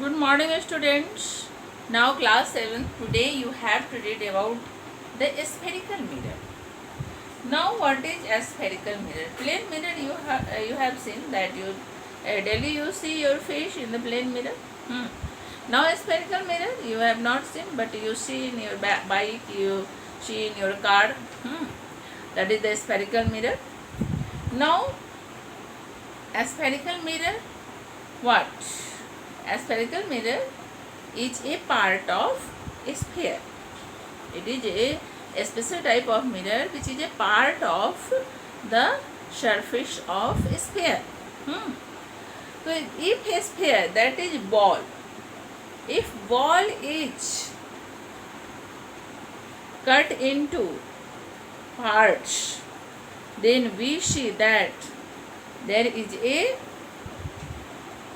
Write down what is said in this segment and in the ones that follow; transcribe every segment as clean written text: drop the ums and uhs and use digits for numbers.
Good morning, students. Now, class 7. Today, you have to read about the spherical mirror. Now, what is a spherical mirror? Plane mirror, you have seen that you daily you see your face in the plane mirror. Now, a spherical mirror you have not seen, but you see in your bike, you see in your car. That is the spherical mirror. Now, a spherical mirror, what? A spherical mirror is a part of a sphere. It is a special type of mirror which is a part of the surface of a sphere. So if a sphere, that is ball, if ball is cut into parts, then we see that there is a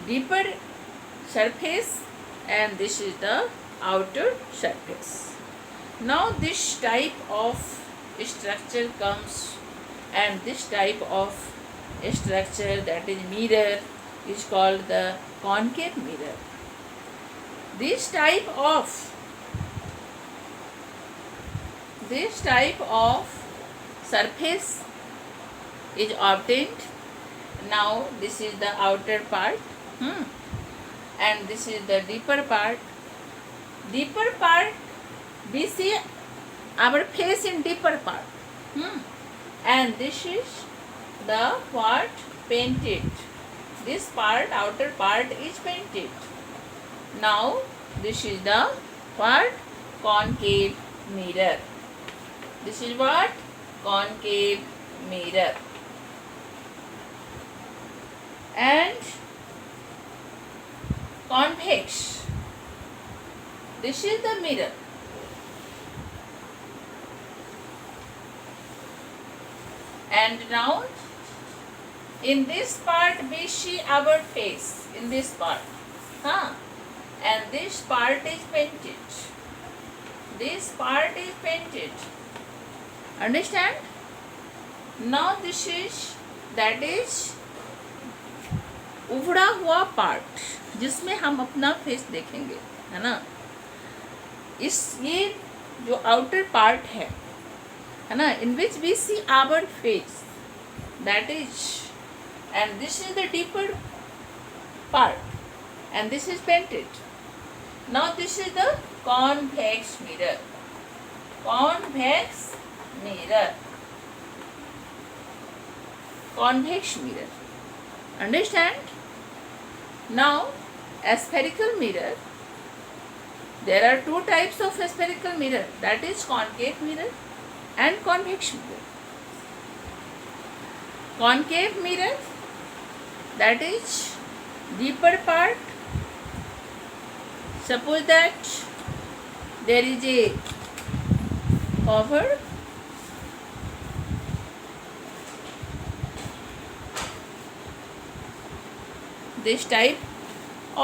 deeper surface and this is the outer surface. Now this type of structure comes, and this type of structure, that is mirror, is called the concave mirror. This type of surface is obtained. Now this is the outer part, and this is the deeper part. Deeper part, we see our face in deeper part, and this is the part painted. This part, outer part, is painted. Now this is the part concave mirror. This is what? Concave mirror. And convex, this is the mirror. And now in this part we see our face, in this part, and this part is painted. This part is painted. Understand? Now this is, that is उभड़ा हुआ part जिसमें हम अपना face देखेंगे, है ना. ये जो outer part है ना, in which we see our face, that is, and this is the deeper part and this is painted. Now this is the convex mirror. Convex mirror. Convex mirror. Understand? Now, a spherical mirror, there are two types of a spherical mirror, that is concave mirror and convex mirror. Concave mirror, that is deeper part. Suppose that there is a cover, this type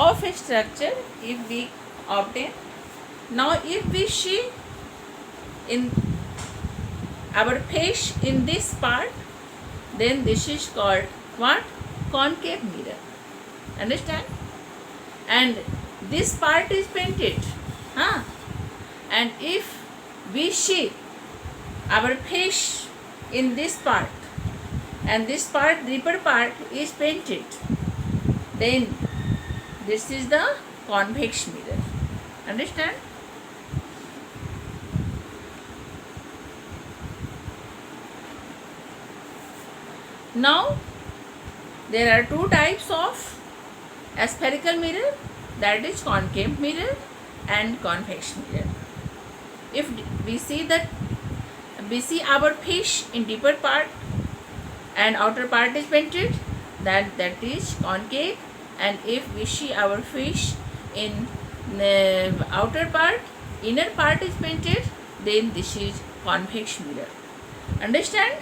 of structure if we obtain. Now if we see in our face in this part, then this is called what? Concave mirror. Understand? And this part is painted, and if we see our face in this part and this part, deeper part, is painted, then this is the convex mirror. Understand? Now there are two types of a spherical mirror, that is concave mirror and convex mirror. If we see our face in deeper part and outer part is painted, that is concave. And if we see our face in the outer part, inner part is painted, then this is convex mirror. Understand?